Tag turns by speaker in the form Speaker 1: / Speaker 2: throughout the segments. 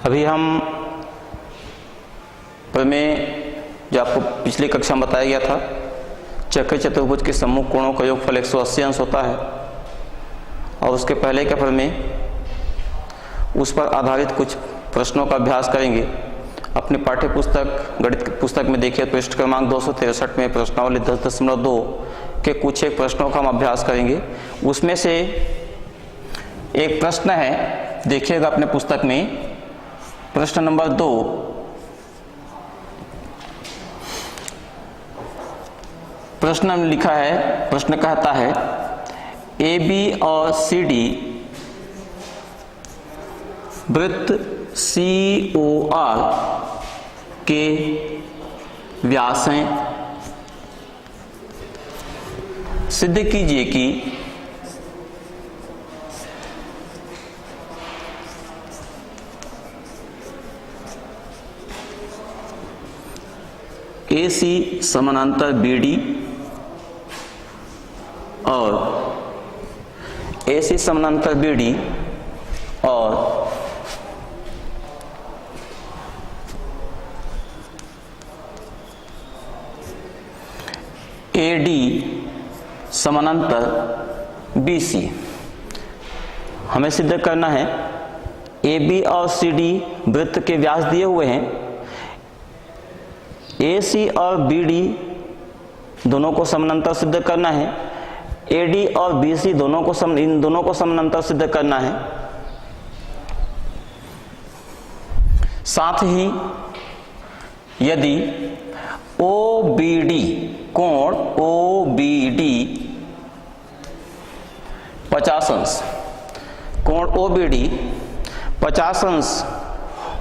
Speaker 1: अभी हम प्रमेय जो आपको पिछली कक्षा में बताया गया था, चक्र चतुर्भुज के सम्मुख कोणों का योगफल 180 अंश होता है, और उसके पहले का प्रमेय, उस पर आधारित कुछ प्रश्नों का अभ्यास करेंगे। अपनी पाठ्य पुस्तक गणित पुस्तक में देखिए, पृष्ठ क्रमांक 263 में प्रश्नावली 10.2 के कुछ एक प्रश्नों का हम अभ्यास करेंगे। उसमें से एक प्रश्न है, देखिएगा अपने पुस्तक में, प्रश्न नंबर 2। प्रश्न में लिखा है, प्रश्न कहता है ए बी और सी डी वृत्त सी ओ आर के व्यास हैं। सिद्ध कीजिए कि ए सी समानांतर बी डी और ए सी समानांतर बी डी और ए डी समानांतर बी सी। हमें सिद्ध करना है ए बी और सी डी वृत्त के व्यास दिए हुए हैं, ए सी और बी डी दोनों को समानांतर सिद्ध करना है, ए डी और बी सी इन दोनों को समानांतर सिद्ध करना है। साथ ही यदि ओ बी डी कोण ओ बी डी 50 अंश, कोण ओ बी डी 50 अंश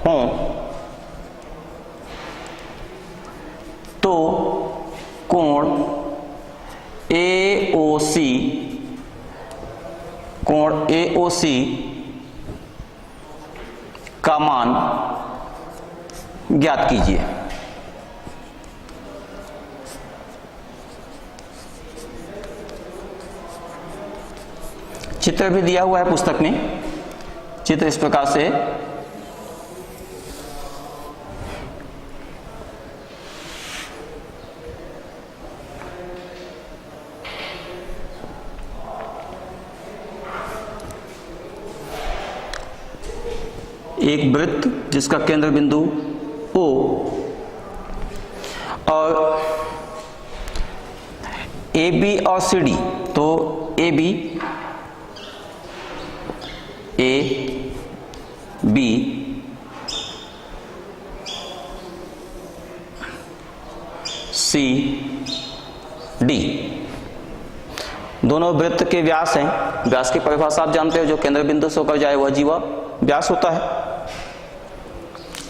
Speaker 1: हो तो कोण ए ओ सी का मान ज्ञात कीजिए। चित्र भी दिया हुआ है पुस्तक में। चित्र इस प्रकार से, एक वृत्त जिसका केंद्र बिंदु O और ए बी और सी डी, तो ए बी सी डी दोनों वृत्त के व्यास हैं। व्यास की परिभाषा आप जानते हो, जो केंद्र बिंदु से होकर जाए वह जीवा व्यास होता है।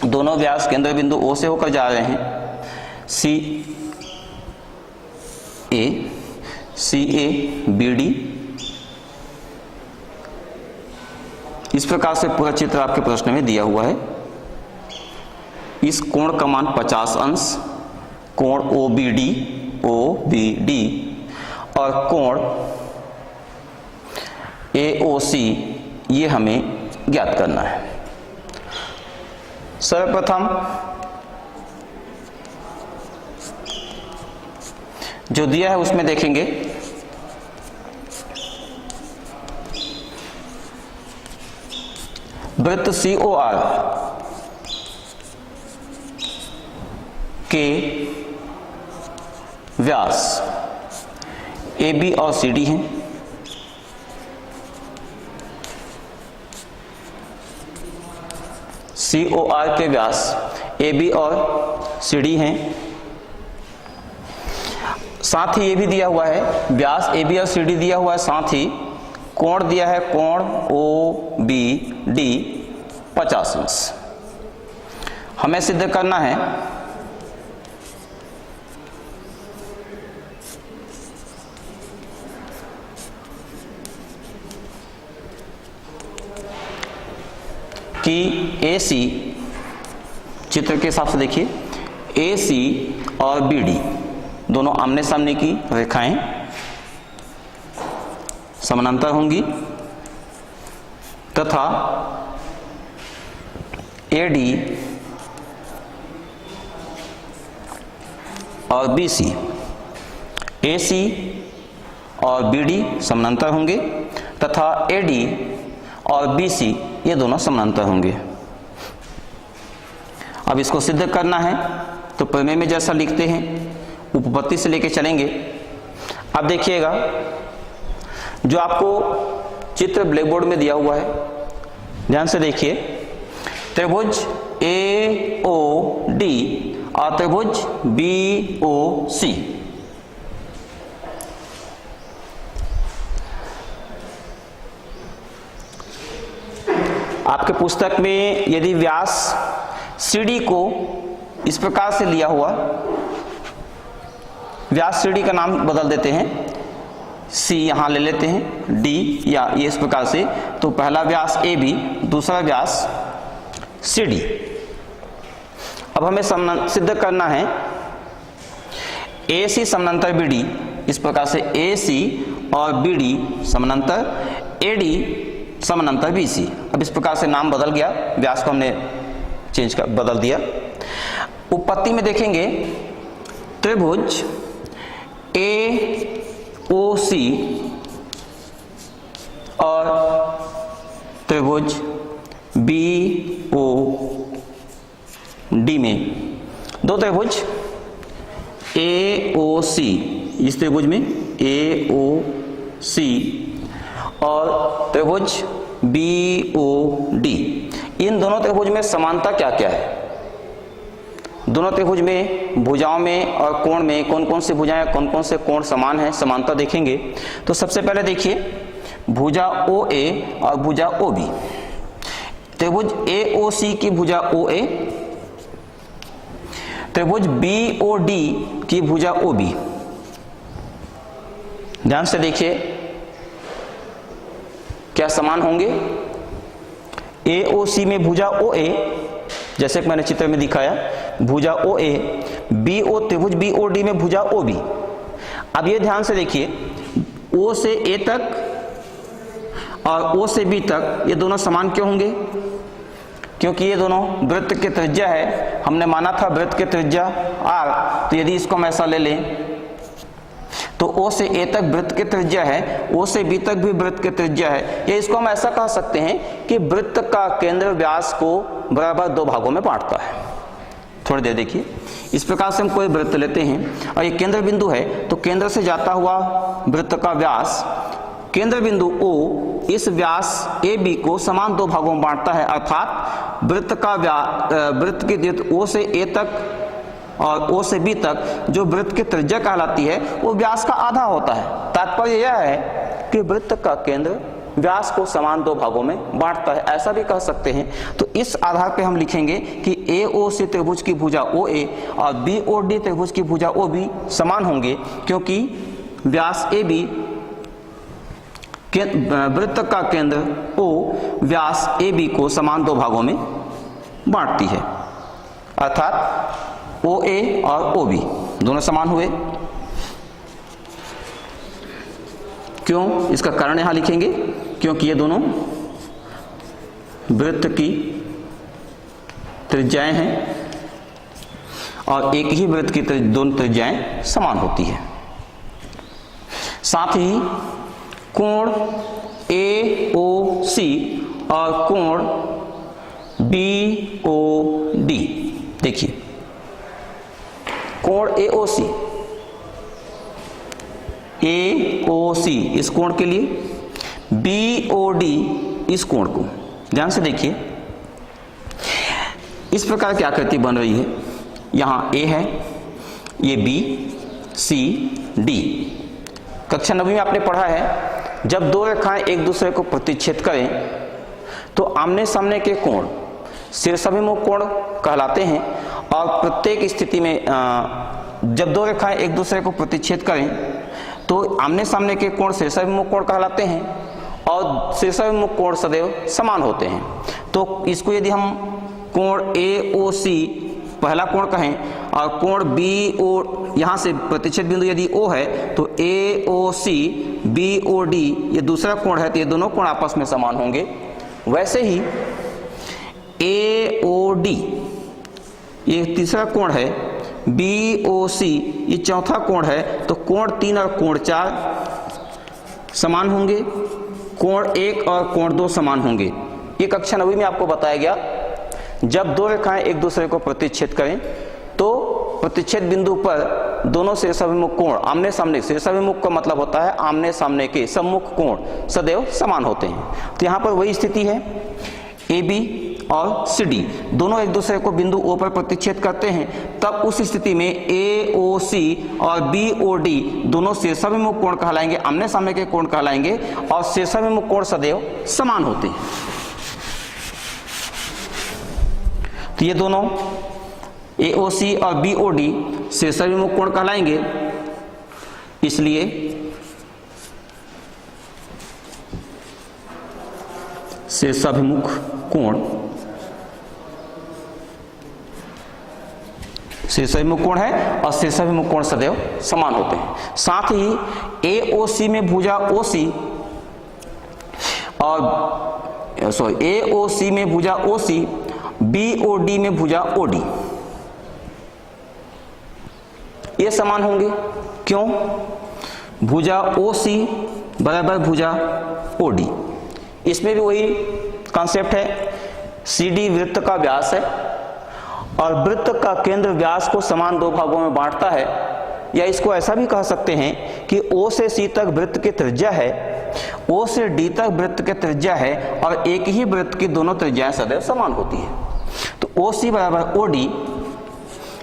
Speaker 1: दोनों व्यास केंद्र बिंदु O से होकर जा रहे हैं। सी ए बी डी। इस प्रकार से पूरा चित्र आपके प्रश्न में दिया हुआ है। इस कोण का मान 50 अंश, कोण ओ बी डी और कोण ए ओ सी, ये हमें ज्ञात करना है। सर्वप्रथम जो दिया है उसमें देखेंगे, वृत्त सी ओ आर के व्यास ए बी और सी डी हैं। सी ओ आर के व्यास ए बी और सी डी हैं। साथ ही ये भी दिया हुआ है, व्यास ए बी और सी डी दिया हुआ है, साथ ही कोण दिया है, कोण ओ बी डी 50 अंश। हमें सिद्ध करना है कि ए सी, चित्र के हिसाब से देखिए, ए सी और बी डी दोनों आमने सामने की रेखाएं समानांतर होंगी तथा AD और BC, AC और BD समानांतर होंगे तथा AD और BC ये दोनों समानांतर होंगे। अब इसको सिद्ध करना है तो प्रमेय में जैसा लिखते हैं उपपत्ति से लेके चलेंगे। अब देखिएगा जो आपको चित्र ब्लैक बोर्ड में दिया हुआ है, ध्यान से देखिए, त्रिभुज AOD और त्रिभुज BOC। आपके पुस्तक में यदि व्यास CD को इस प्रकार से लिया हुआ, व्यास CD का नाम बदल देते हैं, C यहां ले लेते हैं, D या ये इस प्रकार से, तो पहला व्यास AB, दूसरा व्यास CD। अब हमें सिद्ध करना है AC समानांतर BD, इस प्रकार से AC और BD समानांतर, AD समानांतर BC। अब इस प्रकार से नाम बदल गया, व्यास को हमने बदल दिया। उपपत्ति में देखेंगे त्रिभुज AOC और त्रिभुज BOD में, दो त्रिभुज AOC, इस त्रिभुज में AOC और त्रिभुज BOD, इन दोनों त्रिभुज में समानता क्या क्या है? दोनों त्रिभुज में भुजाओं में और कोण में कौन कौन सी भुजाएं, कौन कौन से कोण समान है, समानता देखेंगे। तो सबसे पहले देखिए भुजा OA और भुजा OB। त्रिभुज AOC की भुजा OA, त्रिभुज BOD की भुजा OB। ध्यान से देखिए क्या समान होंगे। AOC में भुजा OA, जैसे कि मैंने चित्र में दिखाया, भुजा OA, त्रिभुज BOD में भुजा OB। अब ये ध्यान से देखिए, O से A तक और O से B तक ये दोनों समान क्यों होंगे? क्योंकि ये दोनों वृत्त के त्रिज्या है। हमने माना था वृत्त के त्रिज्या R, तो यदि इसको हम ऐसा ले लें तो O से A तक वृत्त के त्रिज्या है, O से B तक भी वृत्त के त्रिज्या है। या इसको हम ऐसा कह सकते हैं कि वृत्त का केंद्र व्यास को बराबर दो भागों में बांटता है। थोड़ी देर देखिए, इस प्रकार से हम कोई वृत्त लेते हैं और ये केंद्र बिंदु है, तो केंद्र से जाता हुआ वृत्त का व्यास केंद्र बिंदु O इस व्यास AB को समान दो भागों में बांटता है। अर्थात वृत्त का वृत्त की दीर्घ O से A तक और O से B तक जो वृत्त की त्रिज्या कहलाती है वो व्यास का आधा होता है। तात्पर्य यह है कि वृत्त का केंद्र व्यास को समान दो भागों में बांटता है, ऐसा भी कह सकते हैं। तो इस आधार पे हम लिखेंगे कि AOC त्रिभुज की भुजा OA और BOD त्रिभुज की भुजा OB समान होंगे, क्योंकि व्यास AB वृत्त का केंद्र O व्यास AB को समान दो भागों में बांटती है। अर्थात OA और OB दोनों समान हुए। क्यों? इसका कारण यहां लिखेंगे, क्योंकि ये दोनों वृत्त की त्रिज्याएं हैं और एक ही वृत्त की दोनों त्रिज्याएं समान होती है। साथ ही कोण AOC और कोण BOD, देखिए कोण AOC इस कोण के लिए, BOD इस कोण को। ध्यान से देखिए इस प्रकार की आकृति बन रही है। यहां A है, ये B, C, D। कक्षा 9वीं में आपने पढ़ा है जब दो रेखाएं एक दूसरे को प्रतिच्छेद करें तो आमने सामने के कोण शीर्षाभिमुख कोण कहलाते हैं। और प्रत्येक स्थिति में जब दो रेखाएं एक दूसरे को प्रतिच्छेद करें तो आमने सामने के कोण शीर्षाभिमुख कोण कहलाते हैं और शीर्षाभिमुख कोण सदैव समान होते हैं। तो इसको यदि हम कोण AOC पहला कोण कहें और कोण BO, यहाँ से प्रतिच्छेद बिंदु यदि O है तो AOC BOD ये दूसरा कोण है, तो ये दोनों कोण आपस में समान होंगे। वैसे ही AOD ये तीसरा कोण है, BOC ये चौथा कोण है। तो कोण 3 और कोण 4 समान होंगे, कोण 1 और कोण 2 समान होंगे। ये कक्षा 9वीं में आपको बताया गया, जब दो रेखाएं एक दूसरे को प्रतिच्छेद करें तो प्रतिच्छेद बिंदु पर दोनों शीर्षाभिमुख कोण आमने सामने, शीर्षाभिमुख का मतलब होता है आमने सामने के सम्मुख कोण सदैव समान होते हैं। तो यहाँ पर वही स्थिति है, AB और CD दोनों एक दूसरे को बिंदु O पर प्रतिच्छेद करते हैं, तब उस स्थिति में AOC और BOD दोनों शीर्षाभिमुख कोण कहलाएंगे, आमने सामने के कोण कहलाएंगे, और शीर्षाभिमुख कोण सदैव समान होते हैं। तो ये दोनों AOC और BOD शीर्षाभिमुख कोण कहलाएंगे, इसलिए शीर्षाभिमुख कोण है और शीर्षाभिमुख कोण सदैव समान होते हैं। साथ ही AOC में भुजा OC और AOC में भुजा OC, BOD में भुजा OD ये समान होंगे। क्यों? भुजा OC बराबर भुजा OD। इसमें भी वही कॉन्सेप्ट है, CD वृत्त का व्यास है और वृत्त का केंद्र व्यास को समान दो भागों में बांटता है, या इसको ऐसा भी कह सकते हैं कि O से C तक वृत्त की त्रिज्या है, O से D तक वृत्त की त्रिज्या है, और एक ही वृत्त की दोनों त्रिज्याएं सदैव समान होती है। तो OC बराबर OD,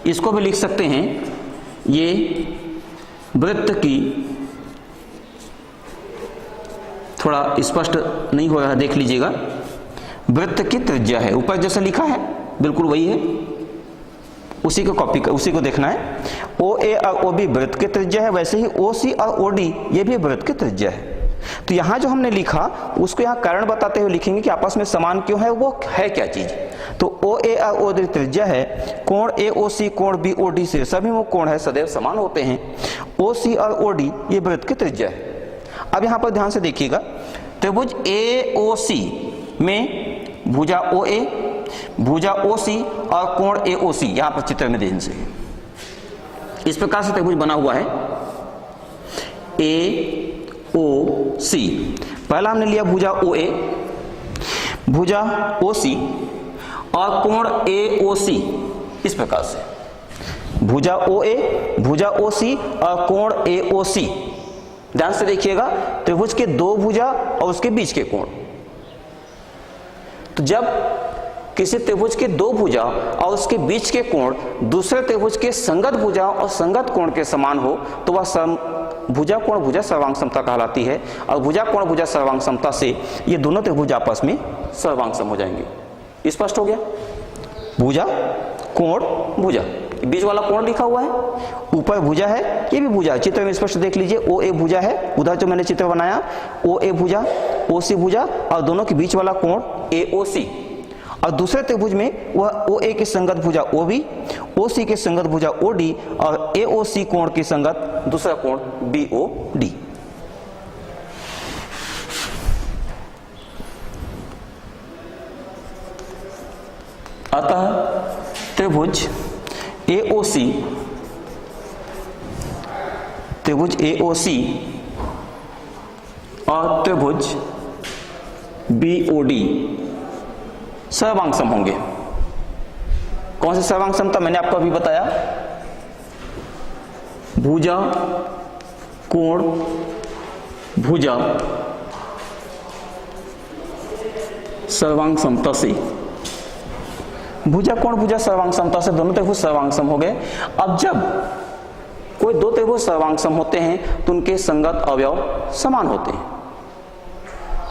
Speaker 1: इसको भी लिख सकते हैं, ये वृत्त की, थोड़ा स्पष्ट नहीं हो रहा है, देख लीजिएगा, वृत्त की त्रिज्या है, ऊपर जैसे लिखा है बिल्कुल वही है, उसी को कॉपी कर, उसी को देखना है। OA और OB वृत्त की त्रिज्या है, वैसे ही OC और OD ये भी वृत्त की त्रिज्या है। तो यहाँ जो हमने लिखा उसको यहाँ कारण बताते हुए लिखेंगे कि आपस में समान क्यों है, वो है क्या चीज। तो OA और OD त्रिज्या है, कोण AOC कोण BOD से शीर्षाभिमुख कोण है, सदैव समान होते हैं। OC और OD ये वृत्त की त्रिज्या है। अब यहाँ पर ध्यान से देखिएगा, त्रिभुज AOC में भुजा OA, भुजा OC और कोण AOC यहाँ पर चित्र में ध्यान से इस प्रकार से त्रिभुज बना हुआ है AOC। पहला हमने लिया भुजा OA, भुजा OC और कोण AOC, इस प्रकार से भुजा OA, भुजा OC और कोण AOC। ध्यान से देखिएगा, त्रिभुज के दो भुजा और उसके बीच के कोण। तो जब किसी त्रिभुज के दो भुजा और उसके बीच के कोण दूसरे त्रिभुज के संगत भुजा और संगत कोण के समान हो तो वह भुजा कोण भुजा सर्वांग समता कहलाती है, और भुजा कोण भुजा सर्वांग समता से ये दोनों त्रिभुज आपस में सर्वांग सम हो जाएंगे। स्पष्ट हो गया? भुजा कोण भुजा, बीच वाला कोण लिखा हुआ है, ऊपर भुजा है, ये भी भुजा है, चित्र में स्पष्ट देख लीजिए। OA भुजा है, उधर जो मैंने चित्र बनाया OA भुजा, OC भुजा, और दोनों के बीच वाला कोण AOC, और दूसरे त्रिभुज में वह OA की संगत भुजा OB, OC की संगत भुजा OD और AOC कोण की संगत दूसरा कोण BOD। अतः त्रिभुज AOC, त्रिभुज AOC और त्रिभुज BOD सर्वांग सम होंगे। कौन से सर्वांग समता मैंने आपको अभी बताया, भुजा कोण भुजा सर्वांग समता से, भुजा कोण भुजा सर्वांग समता से दोनों त्रिभुज सर्वांग सम हो गए। अब जब कोई दो त्रिभुज सर्वांग सम होते हैं तो उनके संगत अवयव समान होते हैं।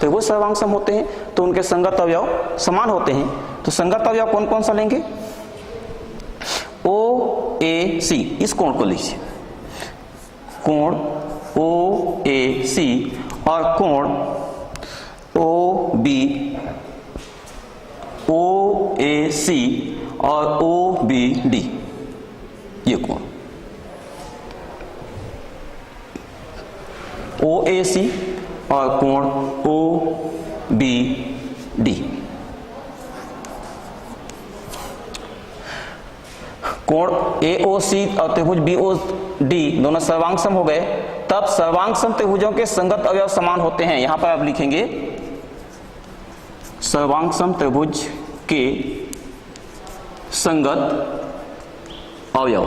Speaker 1: त्रिभुज सर्वांग सम होते हैं तो उनके संगत अवयव समान होते हैं। तो संगत अवयव कौन कौन सा लेंगे? OAC, इस कोण को लीजिए, कोण OAC और कोण OAC और OBD, ये कोण OAC और कोण OBD। कोण AOC और त्रिभुज BOD दोनों सर्वांग सम हो गए, तब सर्वांग सम त्रिभुजों के संगत अवयव समान होते हैं। यहां पर आप लिखेंगे सर्वांग सम त्रिभुज के संगत अवयव,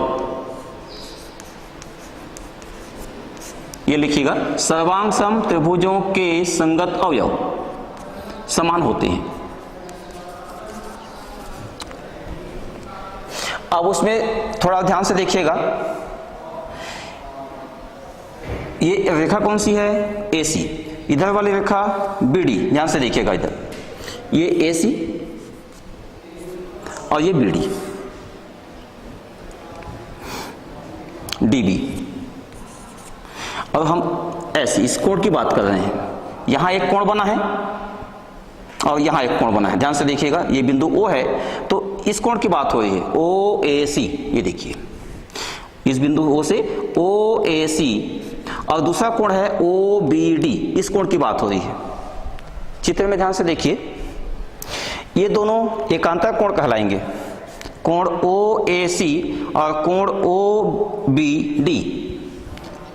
Speaker 1: ये लिखिएगा, सर्वांग सम त्रिभुजों के संगत अवयव समान होते हैं। अब उसमें थोड़ा ध्यान से देखिएगा, ये रेखा कौन सी है? AC, इधर वाली रेखा BD, ध्यान से देखिएगा, इधर ये AC और ये BD, DB, और हम ऐसे इस कोण की बात कर रहे हैं। यहां एक कोण बना है और यहां एक कोण बना है, ध्यान से देखिएगा, ये बिंदु O है तो इस कोण की बात हो रही है, OAC, ये देखिए इस बिंदु O से OAC, और दूसरा कोण है OBD, इस कोण की बात हो रही है। चित्र में ध्यान से देखिए, ये दोनों एकांतर कोण कहलाएंगे, कोण OAC और कोण OBD।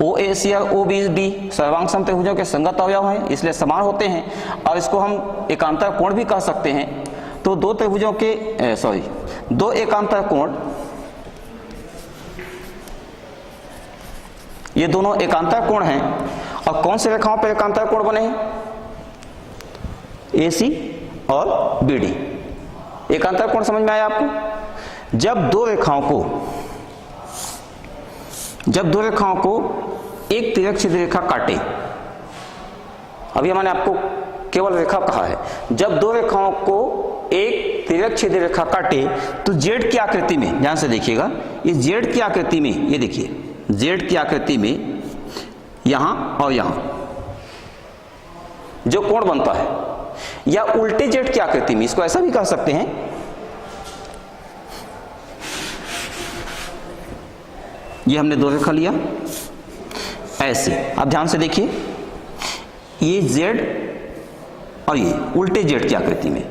Speaker 1: OAC और OBD सर्वांग सम त्रिभुजों के संगत अवयव हैं, इसलिए समान होते हैं और इसको हम एकांतर कोण भी कह सकते हैं। तो दो त्रिभुजों के दो एकांतर कोण, ये दोनों एकांतर कोण हैं। और कौन से रेखाओं पर एकांतर कोण बने हैं? AC और BD। एकांतर कोण समझ में आया आपको? जब दो रेखाओं को एक तिर्यक सीधी रेखा काटे, अभी मैंने आपको केवल रेखा कहा है, जब दो रेखाओं को एक तिर्यक सीधी रेखा काटे तो Z की आकृति में, ध्यान से देखिएगा, इस Z की आकृति में, ये देखिए Z की आकृति में यहां और यहां जो कोण बनता है, या उल्टे Z की आकृति में, इसको ऐसा भी कह सकते हैं, ये हमने दो रेखा लिया ऐसे। अब ध्यान से देखिए, ये Z और ये उल्टे Z की आकृति में,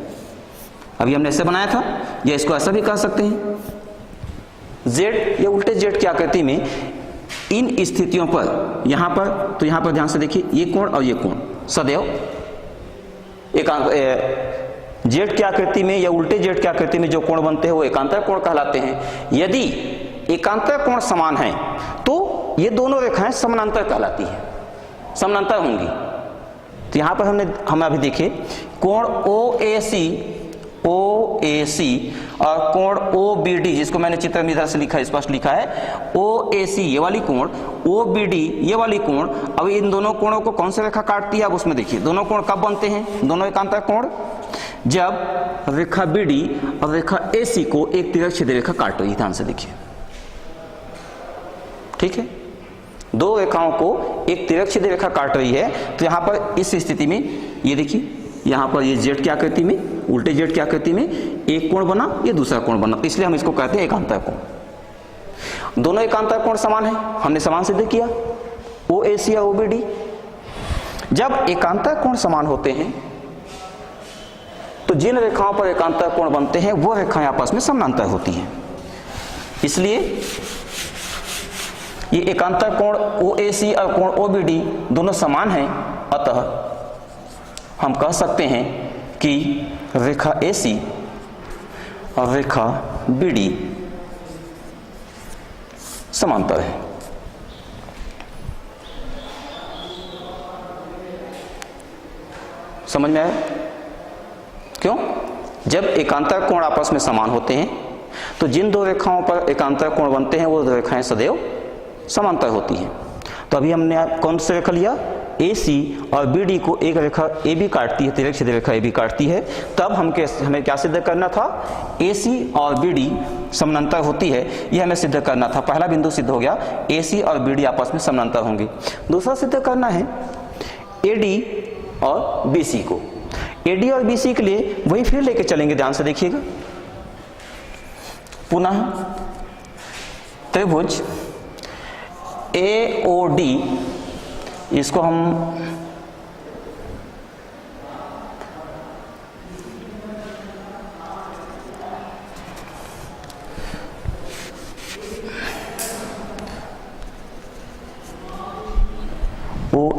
Speaker 1: अभी हमने ऐसे बनाया था, या इसको ऐसा भी कह सकते हैं, Z या उल्टे Z की आकृति में इन स्थितियों पर, यहां पर तो यहां पर ध्यान से देखिए, ये कोण और ये कोण सदैव Z की आकृति में या उल्टे Z की आकृति में जो कोण बनते हैं वो एकांतर कोण कहलाते हैं। यदि एकांतर कोण समान है तो ये दोनों रेखाएं समानांतर कहलाती हैं, समानांतर होंगी। तो यहां पर हम अभी देखें, कोण OAC और कोण OBD, जिसको मैंने चित्र में इधर से लिखा है, स्पष्ट लिखा है, OAC ये वाली कोण, OBD ये वाली कोण। अब इन दोनों कोणों को कौन सी रेखा काटती है? अब उसमें देखिए, दोनों कोण कब बनते हैं, दोनों एकांतर कोण? जब रेखा BD और रेखा AC को एक तिर्यक सीधी रेखा काट रही है, ध्यान से देखिए, ठीक है, दो रेखाओं को एक तिर्यक सीधी रेखा काट रही है। तो यहां पर इस स्थिति में ये देखिए, यहां पर ये Z की आकृति में, उल्टे Z की आकृति में एक कोण बना, ये दूसरा कोण बना, तो इसलिए हम इसको कहते हैं एकांतर कोण। दोनों एकांतर कोण समान है, हमने समान सिद्ध किया, OAC और OBD। जब एकांतर कोण समान होते हैं तो जिन रेखाओं पर एकांतर कोण बनते हैं वो रेखाएं आपस में समानांतर होती हैं। इसलिए ये एकांतर कोण OAC और कोण OBD दोनों समान हैं, अतः हम कह सकते हैं कि रेखा AC और रेखा BD समांतर है। समझ में आया? क्यों? जब एकांतर कोण आपस में समान होते हैं तो जिन दो रेखाओं पर एकांतर कोण बनते हैं वो रेखाएं सदैव समांतर होती हैं। तो अभी हमने कौन सी रेखा लिया? AC और BD को एक रेखा AB काटती है, तिर्यक सीधी रेखा AB काटती है। तब हमें क्या सिद्ध करना था? AC और BD समानांतर होती है, यह हमें सिद्ध करना था। पहला बिंदु सिद्ध हो गया, AC और BD आपस में समानांतर होंगे। दूसरा सिद्ध करना है AD और BC को। AD और BC के लिए वही फिर लेके चलेंगे, ध्यान से देखिएगा। पुनः त्रिभुज AOD, इसको हम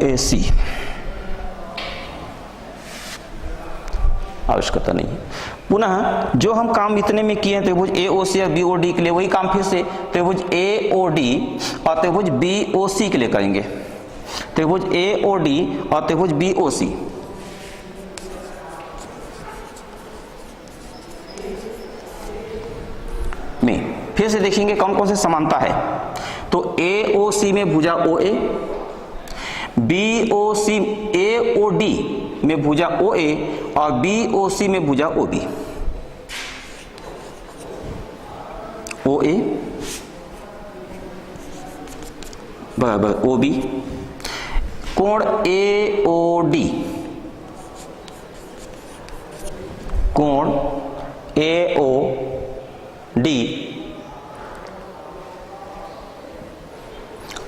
Speaker 1: OAC आवश्यकता नहीं है। पुनः जो हम काम इतने में किए हैं त्रिभुज AOC और BOD के लिए, वही काम फिर से त्रिभुज AOD और त्रिभुज BOC के लिए करेंगे। त्रिभुज AOD और त्रिभुज BOC में फिर से देखेंगे कौन कौन से समानता है। तो AOC में भुजा OA, AOD में भुजा OA और BOC में भुजा OB। OA बराबर OB, कोण AOD, कोण AOD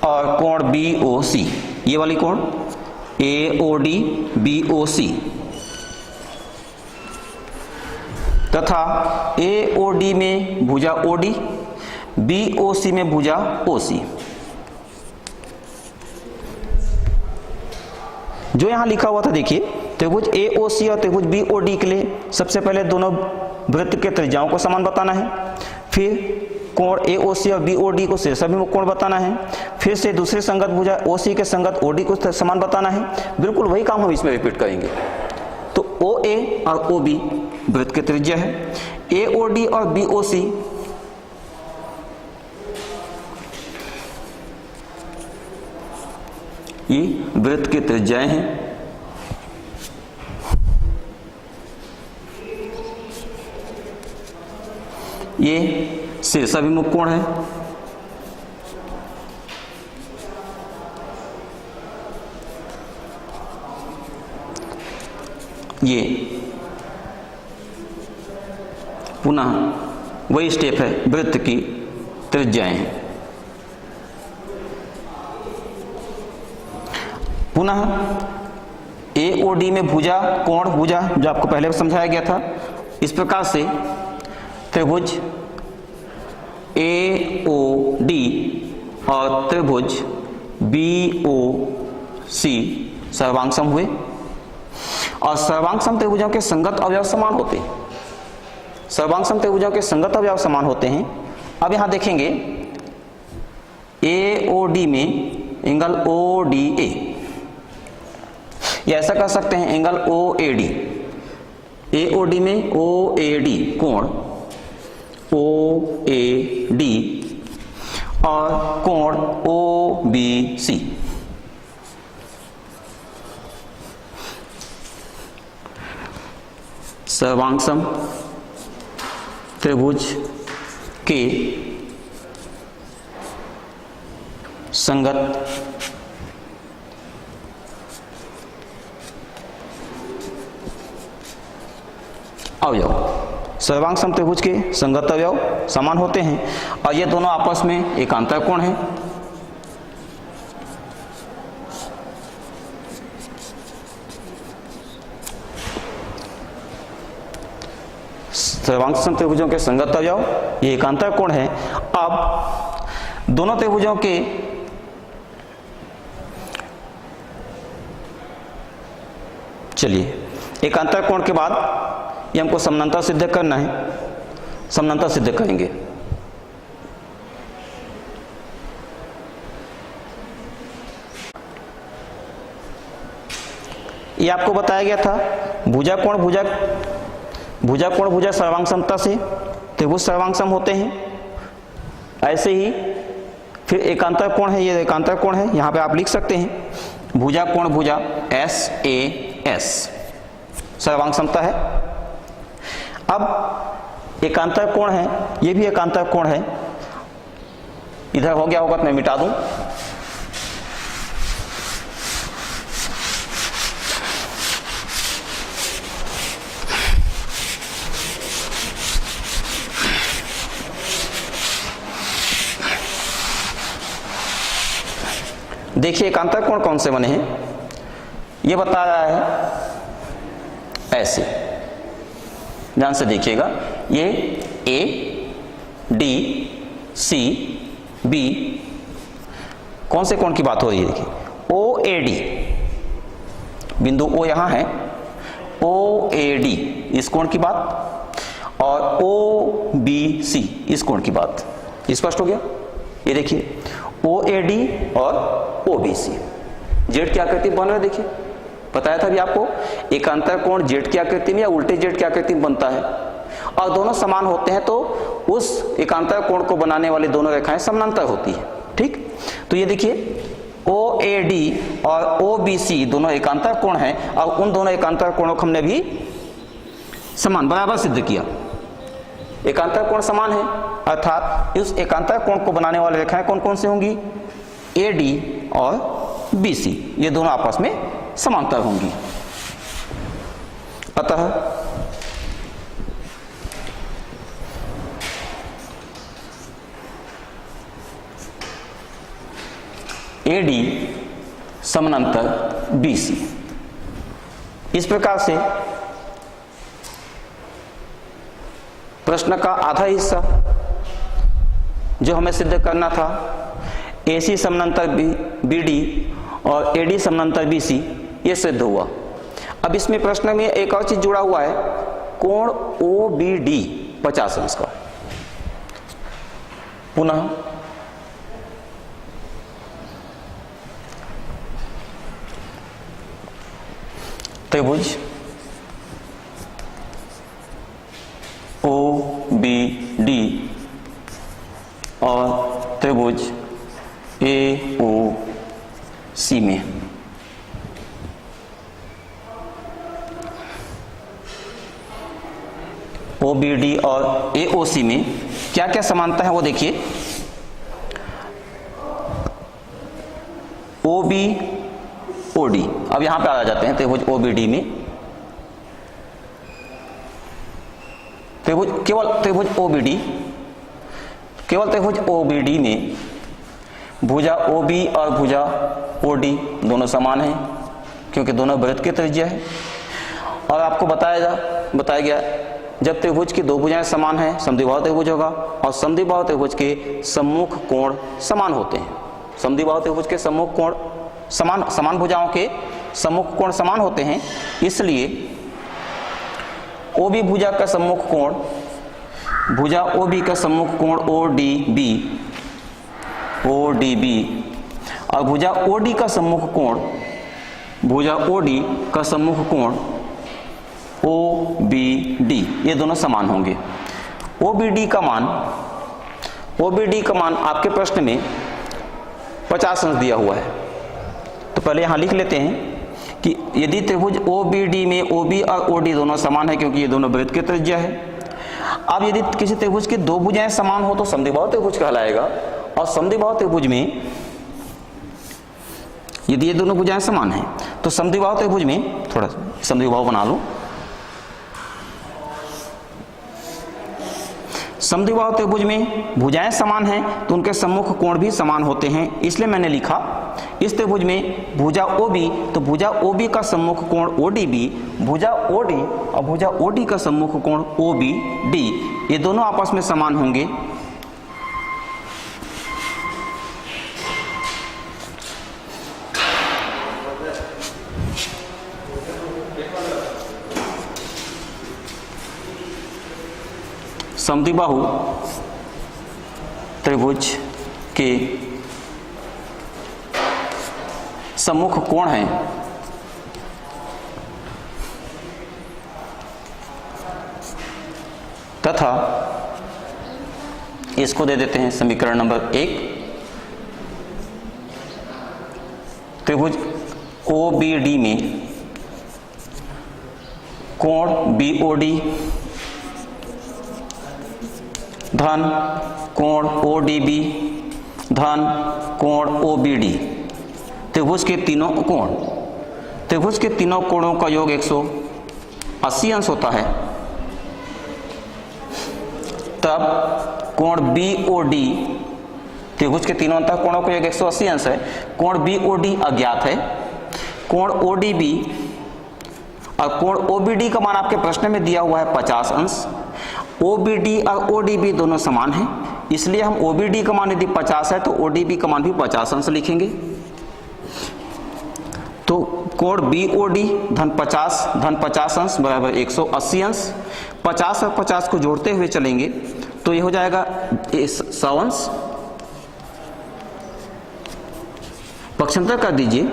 Speaker 1: और कोण BOC, ये वाली कोण AOD BOC तथा AOD में भुजा OD, BOC में भुजा OC। जो यहां लिखा हुआ था देखिए, त्रिभुज AOC और त्रिभुज BOD के लिए सबसे पहले दोनों वृत्त के त्रिज्याओं को समान बताना है, फिर कोण AOC और BOD को शीर्षाभिमुख कोण बताना है, फिर से दूसरे संगत भुजा OC के संगत OD को समान बताना है। बिल्कुल वही काम हम इसमें रिपीट करेंगे। तो OA और OB वृत्त के त्रिज्या है, AOD और BOC ये वृत्त के त्रिज्याएं हैं। ये शीर्षाभिमुख कोण है, ये पुनः वही स्टेप है, वृत्त की त्रिज्याएं हैं। पुनः AOD में भुजा कोण भुजा जो आपको पहले समझाया गया था, इस प्रकार से त्रिभुज AOD और त्रिभुज BOC सर्वांग सम हुए और सर्वांग सम त्रिभुजों के संगत अवयव समान होते हैं। सर्वांग सम त्रिभुजों के संगत अवयव समान होते हैं। अब यहां देखेंगे AOD में एंगल ODA, या ऐसा कर सकते हैं एंगल OAD। AOD में OAD कोण OAD और कोण OBC। सर्वांग सम त्रिभुज के संगत अवयव, सर्वांग सम त्रिभुज के संगत अवयव समान होते हैं और ये दोनों आपस में एकांतर कोण है। सर्वांग सम त्रिभुजों के संगत अवयव ये एकांतर कोण है। अब दोनों त्रिभुजों के चलिए एकांतर कोण के बाद ये हमको समानता सिद्ध करना है, समानता सिद्ध करेंगे। ये आपको बताया गया था भुजा कोण भुजा सर्वांग समता से त्रिभुज सर्वांग सम होते हैं। ऐसे ही फिर एकांतर कोण है, ये एकांतर कोण है, यहां पे आप लिख सकते हैं भुजा कोण भुजा SAS सर्वांग समता है। अब एकांतर कोण है, ये भी एकांतर कोण है। इधर हो गया होगा तो मैं मिटा दूं। देखिए एकांतर कोण कौन से बने हैं, ये बता रहा है ऐसे, ध्यान से देखिएगा। ये A D C B कौन से कोण की बात हो रही है, देखिए OAD बिंदु O यहाँ है, OAD इस कोण की बात और OBC इस कोण की बात। स्पष्ट हो गया? ये देखिए OAD और OBC जेड की आकृति बन रहा है। देखिए बताया था अभी आपको, एकांतर कोण जेड की आकृति में या उल्टे जेड की आकृति में बनता है और दोनों समान होते हैं तो उस एकांतर कोण को बनाने वाली दोनों रेखाएं समानांतर होती है। ठीक, तो ये देखिए OAD और OBC दोनों एकांतर कोण हैं और उन दोनों एकांतर कोणों को हमने भी समान बराबर सिद्ध किया। एकांतर कोण समान है अर्थात इस एकांतर कोण को बनाने वाली रेखाएं कौन कौन सी होंगी? AD और BC, ये दोनों आपस में समांतर होंगी। अतः AD समानांतर BC। इस प्रकार से प्रश्न का आधा हिस्सा जो हमें सिद्ध करना था, AC समानांतर BD और AD समानांतर BC, ये सिद्ध हुआ। अब इसमें प्रश्न में एक और चीज जुड़ा हुआ है, कोण OBD 50 अंश का। पुनः त्रिभुज OBD और त्रिभुज AOC में OBD और AOC में क्या क्या समानता है वो देखिए। OD, अब यहां पे आ जाते हैं त्रिभुज OBD में। केवल त्रिभुज OBD में भुजा OB और भुजा OD दोनों समान हैं क्योंकि दोनों वृत्त की त्रिज्या है। और आपको बताया गया जब त्रिभुज की दो भुजाएं समान हैं समद्विबाहु त्रिभुज होगा और समद्विबाहु त्रिभुज के सम्मुख कोण समान होते हैं। समद्विबाहु त्रिभुज के सम्मुख कोण समान भुजाओं के सम्मुख कोण समान होते हैं, इसलिए OB भुजा का सम्मुख कोण भुजा OB का सम्मुख कोण ODB और भुजा OD का सम्मुख कोण भुजा OD का सम्मुख कोण OBD, ये दोनों समान होंगे। OBD का मान आपके प्रश्न में 50 अंश दिया हुआ है, तो पहले यहां लिख लेते हैं कि यदि त्रिभुज OBD में OB और OD दोनों समान है क्योंकि ये दोनों वृत्त की त्रिज्या है। अब यदि किसी त्रिभुज की दो भुजाएं समान हो तो समद्विबाहु त्रिभुज कहलाएगा और समद्विबाहु त्रिभुज में यदि ये दोनों भुजाएं समान हैं तो समद्विबाहु त्रिभुज में थोड़ा समद्विबाहु बना लो। समद्विबाहु त्रिभुज में भुजाएं समान हैं तो उनके सम्मुख कोण भी समान होते हैं, इसलिए मैंने लिखा इस त्रिभुज में भुजा OB तो भुजा OB का सम्मुख कोण ODB, भुजा OD और भुजा OD का सम्मुख कोण OBD, ये दोनों आपस में समान होंगे। समद्विबाहु त्रिभुज के सम्मुख कोण हैं तथा इसको दे देते हैं समीकरण नंबर 1। त्रिभुज OBD में कोण BOD धन कोण ODB धन कोण OBD, त्रिभुज के तीनों कोणों का योग 180 अंश होता है। तब कोण BOD, त्रिभुज के तीनों अंतः कोणों का योग 180 अंश है, कोण BOD अज्ञात है, कोण ODB और कोण OBD का मान आपके प्रश्न में दिया हुआ है 50 अंश। OBD और ODB दोनों समान हैं, इसलिए हम OBD का मान यदि 50 है तो ODB का मान भी 50 अंश लिखेंगे। तो कोण BOD धन 50 अंश बराबर 180 अंश। 50 और 50 को जोड़ते हुए चलेंगे तो ये हो जाएगा 100 अंश। पक्षांतर कर दीजिए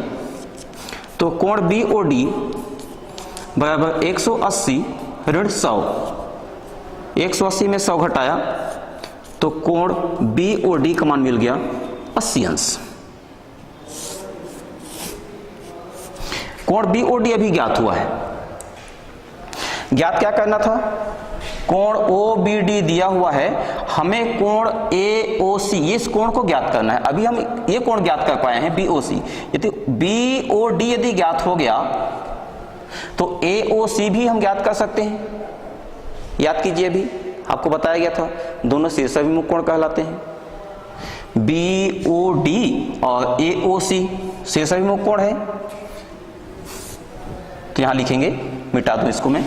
Speaker 1: तो कोण BOD बराबर 180 ऋण 100। 180 में 100 घटाया तो कोण BOD का मान मिल गया 80 अंश। कोण BOD अभी ज्ञात हुआ है। ज्ञात क्या करना था? कोण OBD दिया हुआ है, हमें कोण AOC इस कोण को ज्ञात करना है। अभी हम ये कोण ज्ञात कर पाए हैं BOC। यदि BOD यदि ज्ञात हो गया तो AOC भी हम ज्ञात कर सकते हैं। याद कीजिए, अभी आपको बताया गया था दोनों शीर्षाभिमुख कोण कहलाते हैं। BOD और AOC शीर्षाभिमुख कोण है। तो यहां लिखेंगे, मिटा दूं इसको मैं।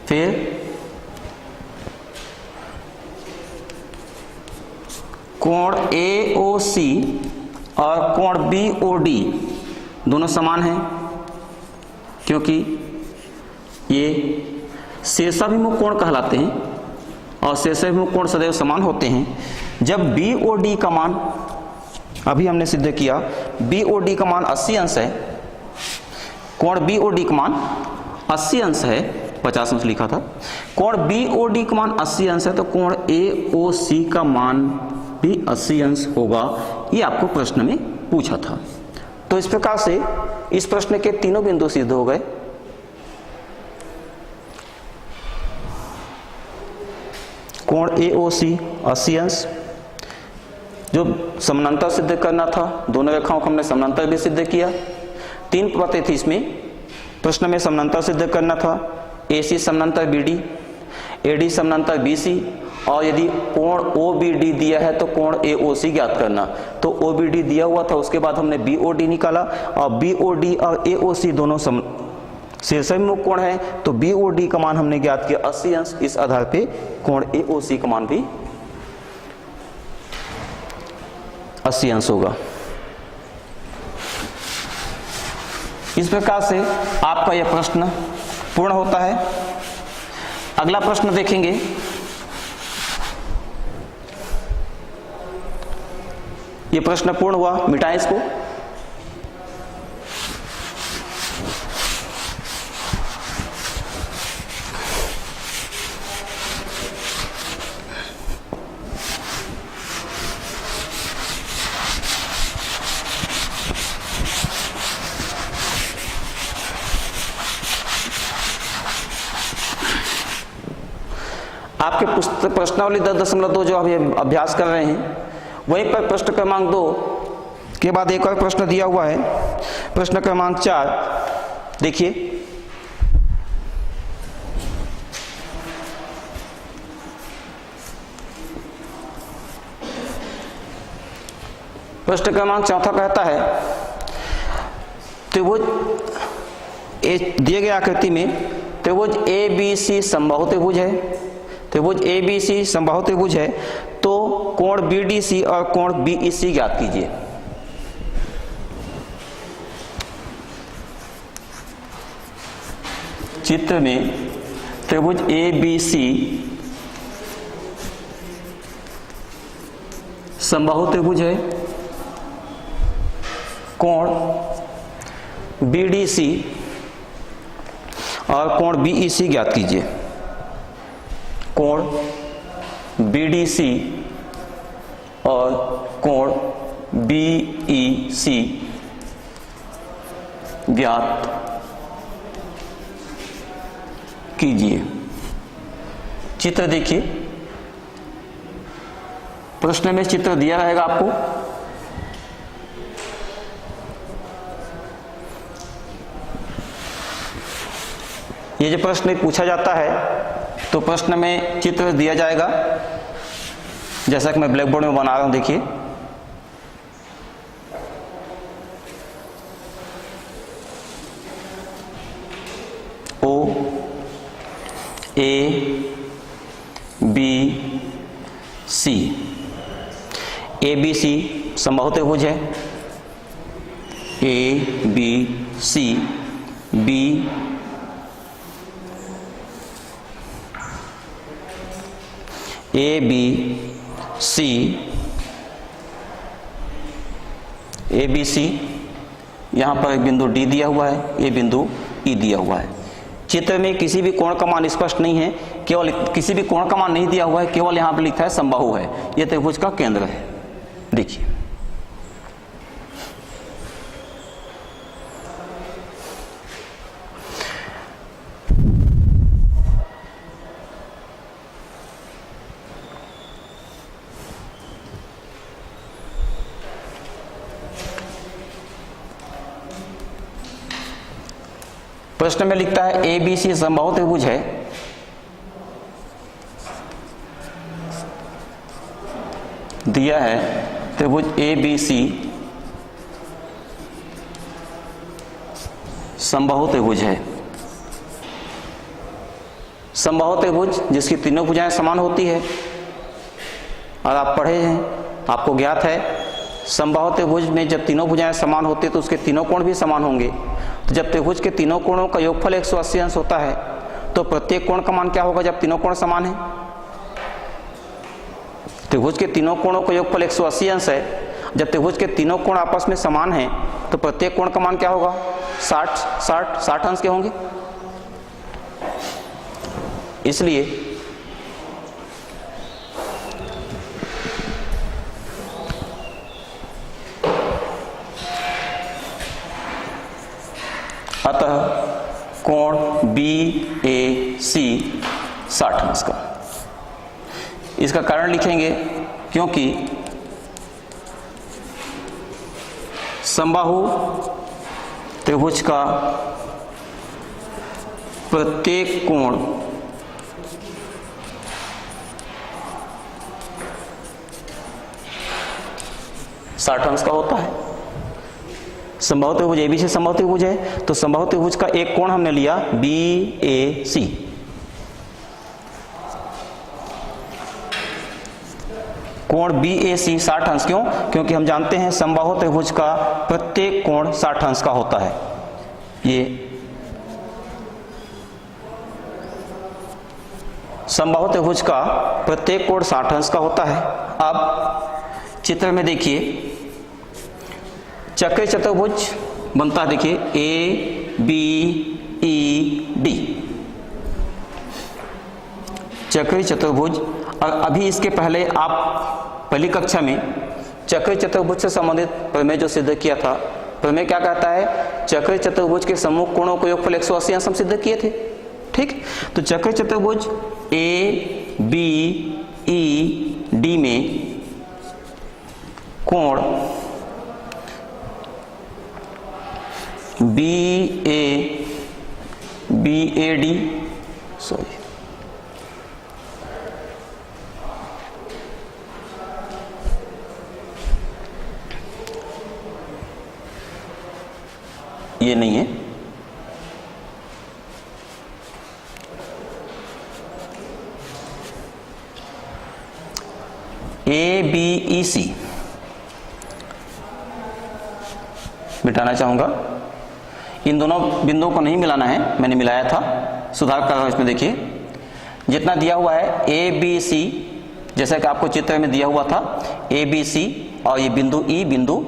Speaker 1: फिर कोण AOC और कोण BOD दोनों समान हैं, क्योंकि ये शीर्षाभिमुख कोण कहलाते हैं और शीर्षाभिमुख कोण सदैव समान होते हैं। जब BOD का मान, अभी हमने सिद्ध किया, BOD का मान 80 अंश है, कोण BOD का मान 80 अंश है, 50 अंश लिखा था। कोण BOD का मान 80 अंश है तो कोण AOC का मान भी 80 अंश होगा। ये आपको प्रश्न में पूछा था। तो इस प्रकार से इस प्रश्न के तीनों बिंदु सिद्ध हो गए। कोण AOC 80 अंश, जो समानांतर सिद्ध करना था, दोनों रेखाओं को हमने समानांतर भी सिद्ध किया। 3 बातें थी इसमें। प्रश्न में समानांतर सिद्ध करना था, AC समानांतर BD, AD समानांतर BC, और यदि कोण OBD दिया है तो कोण AOC ज्ञात करना। तो OBD दिया हुआ था, उसके बाद हमने BOD निकाला और BOD और AOC दोनों शीर्षाभिमुख कोण है, तो BOD का मान हमने ज्ञात किया 80 अंश। इस आधार पे कोण AOC का मान भी 80 अंश होगा। इस प्रकार से आपका यह प्रश्न पूर्ण होता है। अगला प्रश्न देखेंगे। यह प्रश्न पूर्ण हुआ, मिटाएं इसको। आपके पुस्तक प्रश्नावली 10.2 जो अभी अभ्यास कर रहे हैं, वहीं पर प्रश्न क्रमांक 2 के बाद एक और प्रश्न दिया हुआ है, प्रश्न क्रमांक 4। देखिए, प्रश्न क्रमांक 4 कहता है, त्रिभुज दिए गए आकृति में त्रिभुज ABC समबाहु त्रिभुज है। त्रिभुज ABC समबाहु त्रिभुज है, तो कोण BDC और कोण BEC ज्ञात कीजिए। चित्र में त्रिभुज ABC समबाहु त्रिभुज है, कोण BDC और कोण BEC ज्ञात कीजिए। कोण BDC और कोण BEC ज्ञात कीजिए। चित्र देखिए, प्रश्न में चित्र दिया रहेगा आपको। ये जो प्रश्न पूछा जाता है तो प्रश्न में चित्र दिया जाएगा, जैसा कि मैं ब्लैक बोर्ड में बना रहा हूं। देखिए, O A B C, A B C समबाहु त्रिभुज है, A B C, B A B C, A B C, यहाँ पर एक बिंदु डी दिया हुआ है, ये बिंदु ई दिया हुआ है। चित्र में किसी भी कोण का मान स्पष्ट नहीं है, केवल किसी भी कोण का मान नहीं दिया हुआ है, केवल यहाँ पर लिखा है समबाहु है, यह त्रिभुज का केंद्र है। देखिए प्रश्न में लिखता है ए बी सी समबाहु त्रिभुज है, दिया है त्रिभुज ए बी सी समबाहु त्रिभुज है। समबाहु त्रिभुज जिसकी तीनों भुजाएं समान होती है, और आप पढ़े हैं, आपको ज्ञात है समबाहु त्रिभुज में जब तीनों भुजाएं समान होती है तो उसके तीनों कोण भी समान होंगे। तो जब त्रिभुज के तीनों कोणों का योगफल 180 अंश होता है तो प्रत्येक कोण का मान क्या होगा जब तीनों कोण समान है? त्रिभुज के तीनों कोणों का योगफल 180 अंश है, जब त्रिभुज के तीनों कोण आपस में समान हैं तो प्रत्येक कोण का मान क्या होगा? 60 अंश के होंगे। इसलिए अतः कोण बी ए सी 60 अंश का। इसका कारण लिखेंगे क्योंकि समबाहु त्रिभुज का प्रत्येक कोण साठ अंश का होता है। समबाहु त्रिभुज एबीसी समबाहु त्रिभुज है, तो समबाहु त्रिभुज का एक कोण हमने लिया बी ए सी। कोण बी ए सी 60 अंश क्यों? क्योंकि हम जानते हैं समबाहु त्रिभुज का प्रत्येक कोण 60 अंश का होता है। ये समबाहु त्रिभुज का प्रत्येक कोण 60 अंश का होता है। अब चित्र में देखिए चक्रीय चतुर्भुज बनता है, देखिए ए बी ई डी चक्रीय चतुर्भुज। और अभी इसके पहले आप पहली कक्षा में चक्रीय चतुर्भुज से संबंधित प्रमेय जो सिद्ध किया था, प्रमेय क्या कहता है? चक्रीय चतुर्भुज के सम्मुख कोणों को योगफल 180 अंश हम सिद्ध किए थे। ठीक, तो चक्रीय चतुर्भुज ए बी ई डी में कोण बी ए डी सॉरी ये नहीं है, ए बी ई सी मिटाना चाहूंगा। इन दोनों बिंदुओं को नहीं मिलाना है, मैंने मिलाया था, सुधार कर रहा हूं इसमें। देखिए जितना दिया हुआ है ए बी सी, जैसा कि आपको चित्र में दिया हुआ था ए बी सी, और ये बिंदु ई बिंदु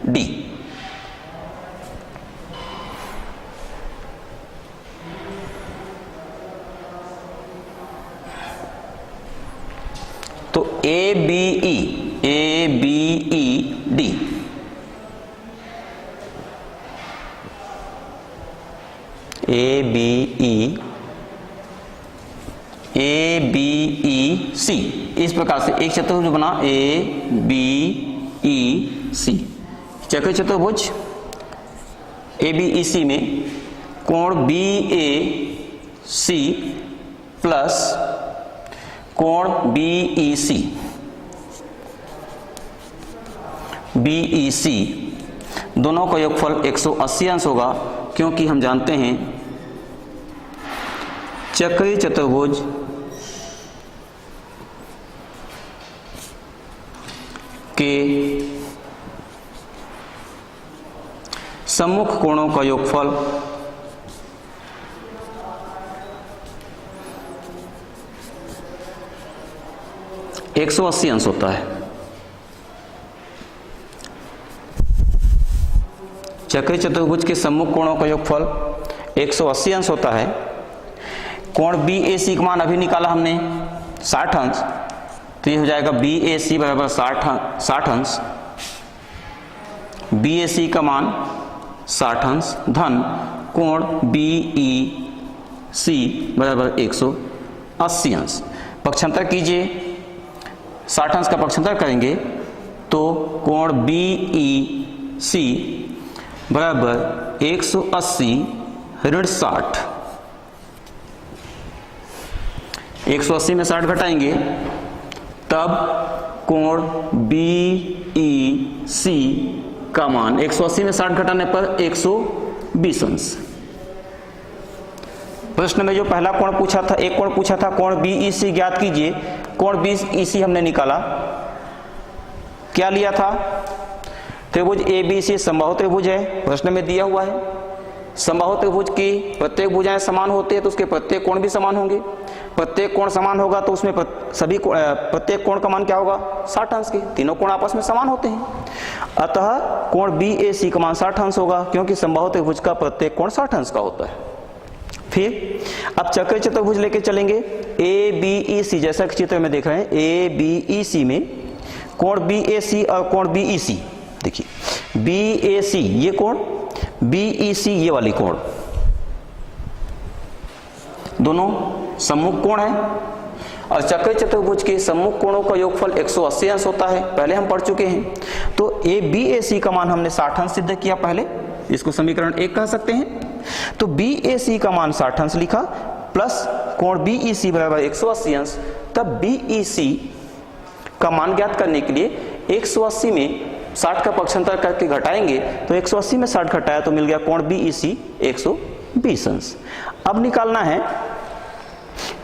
Speaker 1: डी। तो A B E D A B E C, इस प्रकार से एक चतुर्भुज बना ए बी ई सी। चक्रीय चतुर्भुज ए बी ई सी में कोण बी ए सी प्लस कोण बी ई सी, बी ई सी दोनों का योगफल 180 अंश होगा, क्योंकि हम जानते हैं चक्रीय चतुर्भुज के सम्मुख कोणों का योगफल एक 180 अंश होता है। चक्रीय चतुर्भुज के सम्मुख कोणों का योगफल 180 अंश होता है। कोण BAC का मान अभी निकाला हमने 60 अंश, तो ये हो जाएगा BAC बराबर 60 अंश। BAC का मान 60 अंश धन कोण BEC बराबर 180 अंश। पक्षांतर कीजिए, 60 अंश का पक्षांतर करेंगे तो कोण BEC बराबर 180 ऋण 60, 180 में 60 घटाएंगे तब कोण BEC का मान 180 में 60 घटाने पर 120 अंश। प्रश्न में जो पहला कोण पूछा था, एक कोण पूछा था कोण BEC ज्ञात कीजिए। कोण BEC हमने निकाला, क्या लिया था? त्रिभुज ABC समबाहु त्रिभुज है, प्रश्न में दिया हुआ है। समबाहु त्रिभुज की प्रत्येक भुजाएं समान होती है तो उसके प्रत्येक कोण भी समान होंगे। प्रत्येक कोण समान होगा तो उसमें प्रत्येक कोण का मान क्या होगा? 60 अंश के। तीनों कोण आपस में समान होते हैं, अतः कोण BAC का मान 60 अंश होगा, क्योंकि समबाहु त्रिभुज का प्रत्येक कोण 60 अंश का होता है। फिर अब चक्रीय चतुर्भुज लेके चलेंगे ABEC, जैसा कि चित्र में देख रहे हैं ABEC में कोण BAC और कोण BEC, देखिए BAC ये कोण, BEC ये वाली कोण, दोनों सम्मुख कोण है। और चक्रीय चतुर्भुज के सम्मुख कोणों का योगफल 180 अंश होता है, पहले हम पढ़ चुके हैं। तो BAC का मान हमने 60 अंश सिद्ध किया पहले, इसको समीकरण 1 कह सकते हैं। तो BAC का मान 60 अंश लिखा प्लस कोण BEC बराबर 180 अंश, तब BEC का मान ज्ञात करने के लिए 180 में 60 का पक्षांतर करके घटाएंगे तो 180 में 60 घटाया तो मिल गया कोण BEC 120 अंश। अब निकालना है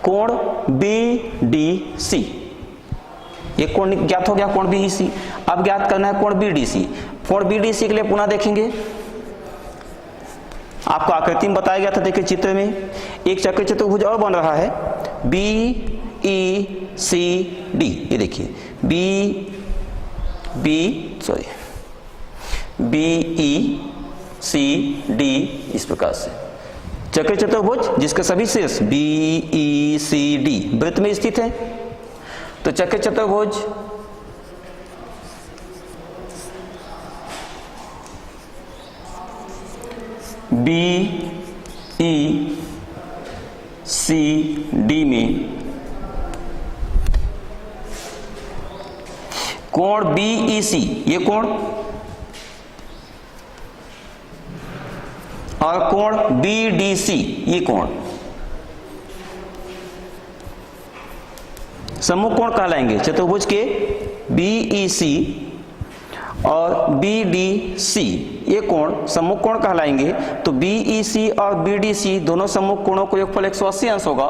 Speaker 1: कोण BDC, ये कोण ज्ञात हो गया कोण BEC। अब ज्ञात करना है कोण BDC। कोण BDC के लिए पुनः देखेंगे, आपको आकृति में बताया गया था, देखिए चित्र में एक चक्रीय चतुर्भुज और बन रहा है BECD, ये देखिए BECD इस प्रकार से चक्रीय चतुर्भुज जिसके सभी शीर्ष BECD वृत्त में स्थित है। तो चक्रीय चतुर्भुज BECD में कोण BEC ये कोण और कोण BDC ये कोण सम्मुख कोण कहलाएंगे। चतुर्भुज के BEC और BDC ये कोण सम्मुख कोण कहलाएंगे। तो BEC और BDC दोनों सम्मुख कोणों को योगफल 180 अंश होगा।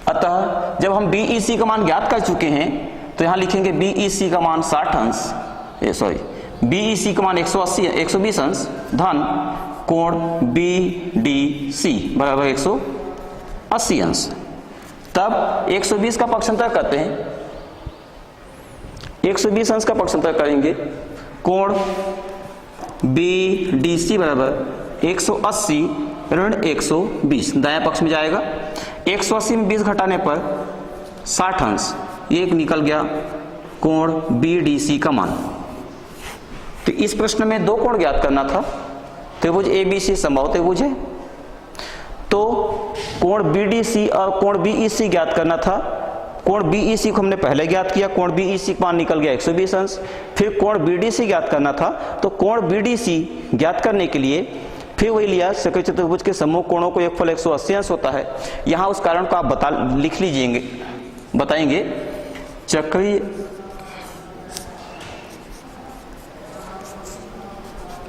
Speaker 1: अतः जब हम BEC का मान ज्ञात कर चुके हैं तो यहां लिखेंगे BEC का मान 60 अंश, BEC का मान 120 अंश धन कोण BDC बराबर 180 अंश। तब 120 का पक्षांतर करते हैं, 120 अंश का पक्षांतर करेंगे, कोण BDC बराबर 180 ऋण 120 दाएं पक्ष में जाएगा। 180 में 20 घटाने पर 60 अंश, ये एक निकल गया कोण BDC का मान। तो इस प्रश्न में दो कोण ज्ञात करना था। त्रिभुज ABC समबाहु त्रिभुज है, तो कोण BDC और कोण BEC ज्ञात करना था। कोण BEC को हमने पहले ज्ञात किया, कोण BEC का मान निकल गया 120 अंश। फिर कोण BDC ज्ञात करना था, तो कोण BDC ज्ञात करने के लिए फिर वही लिया, चक्रीय चतुर्भुज के सम्मुख कोणों को योगफल 180 अंश होता है। यहां उस कारण को आप लिख लीजिएंगे, बताएंगे चक्रीय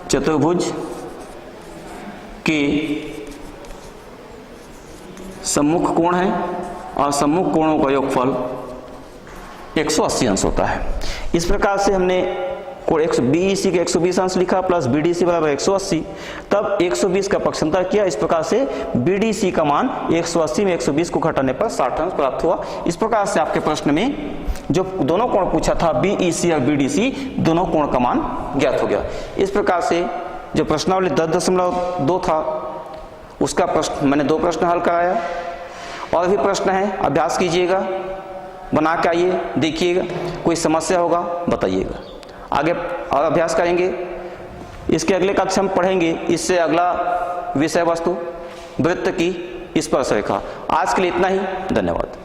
Speaker 1: चतुर्भुज के सम्मुख कोण है और सम्मुख कोणों का योगफल 180 अंश होता है। इस प्रकार से हमने बीईसी के 120 अंश लिखा प्लस बीडीसी बराबर 180, तब 120 का पक्षांतर किया। इस प्रकार से बीडीसी का मान 180 में 120 को घटाने पर 60 अंश प्राप्त हुआ। इस प्रकार से आपके प्रश्न में जो दोनों कोण पूछा था बीईसी और बीडीसी, दोनों कोण का मान ज्ञात हो गया। इस प्रकार से जो प्रश्नावली 10.2 था उसका प्रश्न मैंने 2 प्रश्न हल कराया। और भी प्रश्न है, अभ्यास कीजिएगा, बना के आइए, देखिएगा, कोई समस्या होगा बताइएगा। आगे और अभ्यास करेंगे। इसके अगले कक्षा में पढ़ेंगे इससे अगला विषय वस्तु वृत्त की स्पर्श रेखा। आज के लिए इतना ही, धन्यवाद।